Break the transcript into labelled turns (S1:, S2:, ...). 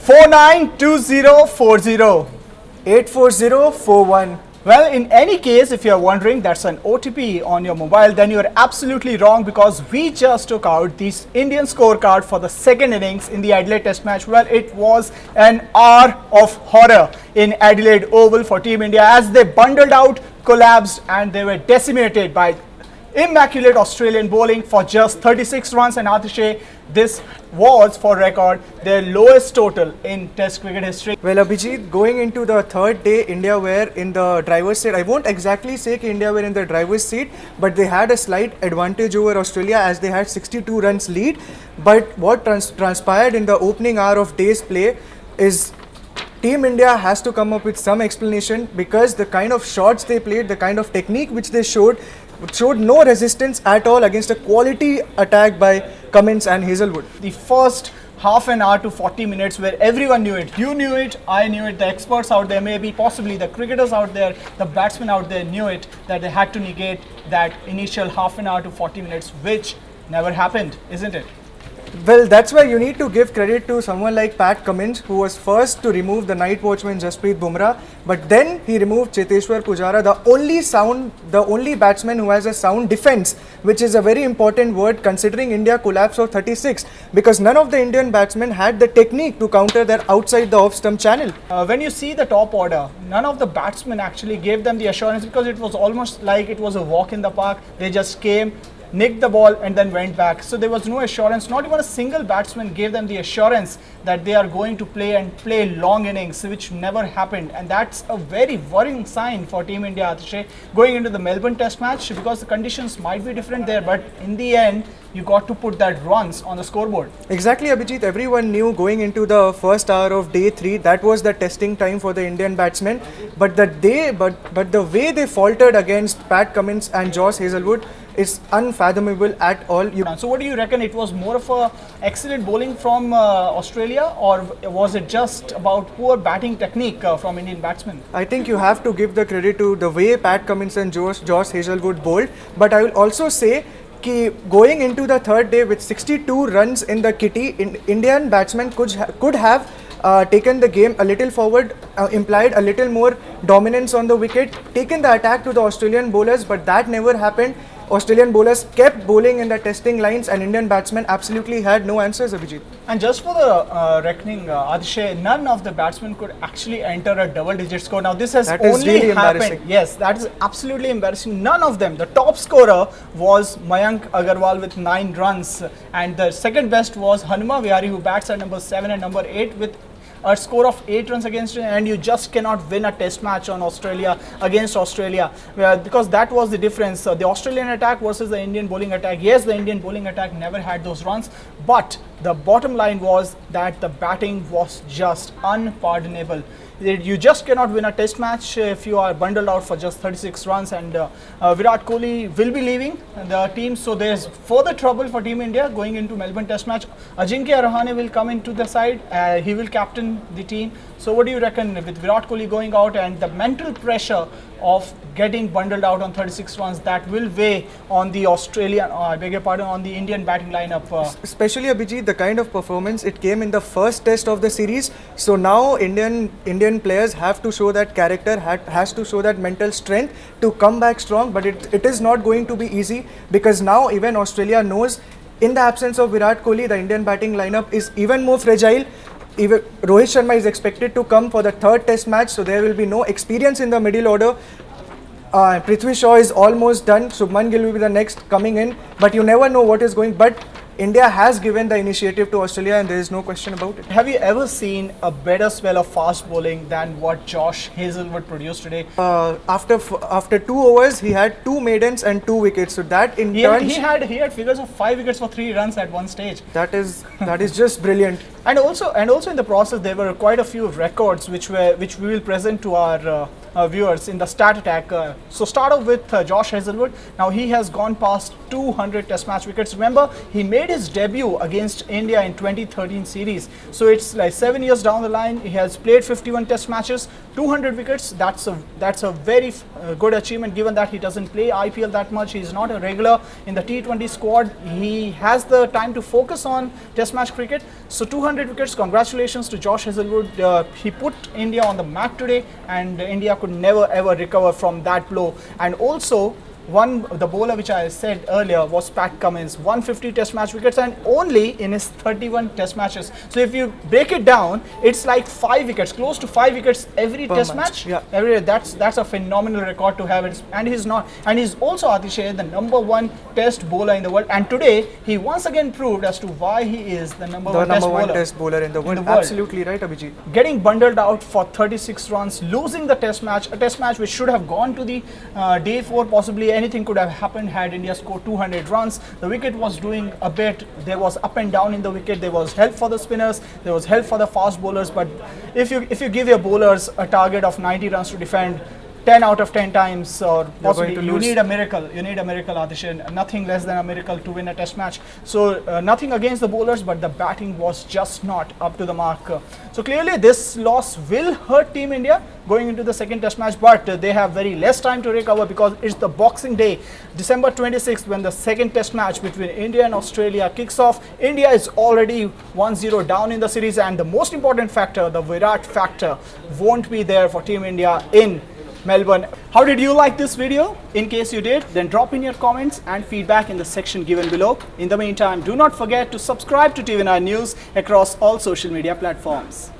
S1: 492040.
S2: 84041.
S1: Well, in any case, if you're wondering that's an OTP on your mobile, then you're absolutely wrong, because we just took out this Indian scorecard for the second innings in the Adelaide Test match. Well, it was an hour of horror in Adelaide Oval for Team India as they bundled out, collapsed, and they were decimated by immaculate Australian bowling for just 36 runs. And Atishay, this was, for record, their lowest total in Test cricket history.
S2: Well, Abhijit, going into the third day, India were in the driver's seat. I won't exactly say that India were in the driver's seat, but they had a slight advantage over Australia as they had 62 runs lead. But what transpired in the opening hour of day's play is Team India has to come up with some explanation, because the kind of shots they played, the kind of technique which they showed no resistance at all against a quality attack by Cummins and Hazelwood.
S1: The first half an hour to 40 minutes where everyone knew it. You knew it, I knew it, the experts out there, maybe possibly the cricketers out there, the batsmen out there knew it, that they had to negate that initial half an hour to 40 minutes, which never happened, isn't it?
S2: Well, that's why you need to give credit to someone like Pat Cummins, who was first to remove the night watchman Jasprit Bumrah, but then he removed Cheteshwar Pujara, the only batsman who has a sound defense, which is a very important word considering India collapse of 36, because none of the Indian batsmen had the technique to counter their outside the off-stump channel.
S1: When you see the top order, none of the batsmen actually gave them the assurance, because it was almost like it was a walk in the park. They just came, nicked the ball, and then went back. So there was no assurance. Not even a single batsman gave them the assurance that they are going to play long innings, which never happened. And that's a very worrying sign for Team India, Atishay, going into the Melbourne Test match, because the conditions might be different there, but in the end, you got to put that runs on the scoreboard.
S2: Exactly, Abhijit. Everyone knew going into the first hour of day 3 that was the testing time for the Indian batsmen. But the way they faltered against Pat Cummins and Josh Hazelwood is unfathomable at all.
S1: So what do you reckon? It was more of a excellent bowling from Australia, or was it just about poor batting technique from Indian batsmen?
S2: I think you have to give the credit to the way Pat Cummins and Josh Hazelwood bowled. But I will also say going into the third day with 62 runs in the kitty, Indian batsmen could have taken the game a little forward, implied a little more dominance on the wicket, taken the attack to the Australian bowlers, but that never happened. Australian bowlers kept bowling in the testing lines, and Indian batsmen absolutely had no answers, Abhijit.
S1: And just for the reckoning, Atishay, none of the batsmen could actually enter a double-digit score. Now, this has only
S2: really
S1: happened. Yes, that is absolutely embarrassing. None of them. The top scorer was Mayank Agarwal with 9 runs, and the second best was Hanuma Vihari, who bats at number 7 and number 8 with a score of 8 runs against it. And you just cannot win a test match on Australia against Australia, because that was the difference. The Australian attack versus the Indian bowling attack. Yes, the Indian bowling attack never had those runs, but the bottom line was that the batting was just unpardonable. You just cannot win a test match if you are bundled out for just 36 runs, and Virat Kohli will be leaving the team, so there's further trouble for Team India going into Melbourne Test match. Ajinkya Rahane will come into the side, he will captain the team. So what do you reckon with Virat Kohli going out and the mental pressure of getting bundled out on 36 runs, that will weigh on the on the Indian batting lineup?
S2: Especially, Abhijit, the kind of performance it came in the first test of the series. So now Indian players have to show that character, has to show that mental strength to come back strong. But it is not going to be easy, because now even Australia knows, in the absence of Virat Kohli, the Indian batting lineup is even more fragile. Even Rohit Sharma is expected to come for the third test match, so there will be no experience in the middle order. Prithvi Shaw is almost done. Shubman Gill will be the next coming in, but you never know what is going. But India has given the initiative to Australia, and there is no question about it.
S1: Have you ever seen a better spell of fast bowling than what Josh Hazelwood produced today?
S2: After 2 overs, he had 2 maidens and 2 wickets. So that in turn,
S1: he had figures of 5 wickets for 3 runs at one stage.
S2: That is just brilliant.
S1: And also in the process, there were quite a few records which we will present to our viewers in the stat attack. So start off with Josh Hazelwood. Now he has gone past 200 test match wickets. Remember, he made his debut against India in 2013 series. So it's like 7 years down the line. He has played 51 test matches, 200 wickets. That's a very good achievement, given that he doesn't play IPL that much. He's not a regular in the T20 squad. He has the time to focus on test match cricket. So 200 wickets. Congratulations to Josh Hazelwood. He put India on the mat today, and India could never ever recover from that blow. And also, the bowler which I said earlier was Pat Cummins, 150 test match wickets, and only in his 31 test matches. So if you break it down, it's like 5 wickets, close to 5 wickets every
S2: Per
S1: test
S2: match.
S1: match.
S2: Yeah.
S1: That's a phenomenal record to have. And he's also, Atishay, the #1 test bowler in the world. And today he once again proved as to why he is the number one
S2: test bowler in the world. Absolutely right, Abhijit.
S1: Getting bundled out for 36 runs, losing the test match, a test match which should have gone to the day 4, possibly anything could have happened had India scored 200 runs. The wicket was doing a bit, there was up and down in the wicket, there was help for the spinners, there was help for the fast bowlers, but if you give your bowlers a target of 90 runs to defend 10 out of 10 times, or possibly you need a miracle, Atishan, nothing less than a miracle to win a test match. So nothing against the bowlers, but the batting was just not up to the mark. So clearly this loss will hurt Team India going into the second test match, but they have very less time to recover, because it's the Boxing Day, December 26th, when the second test match between India and Australia kicks off. India is already 1-0 down in the series, and the most important factor, the Virat factor, won't be there for Team India in Melbourne. How did you like this video? In case you did, then drop in your comments and feedback in the section given below. In the meantime, do not forget to subscribe to TV9 News across all social media platforms.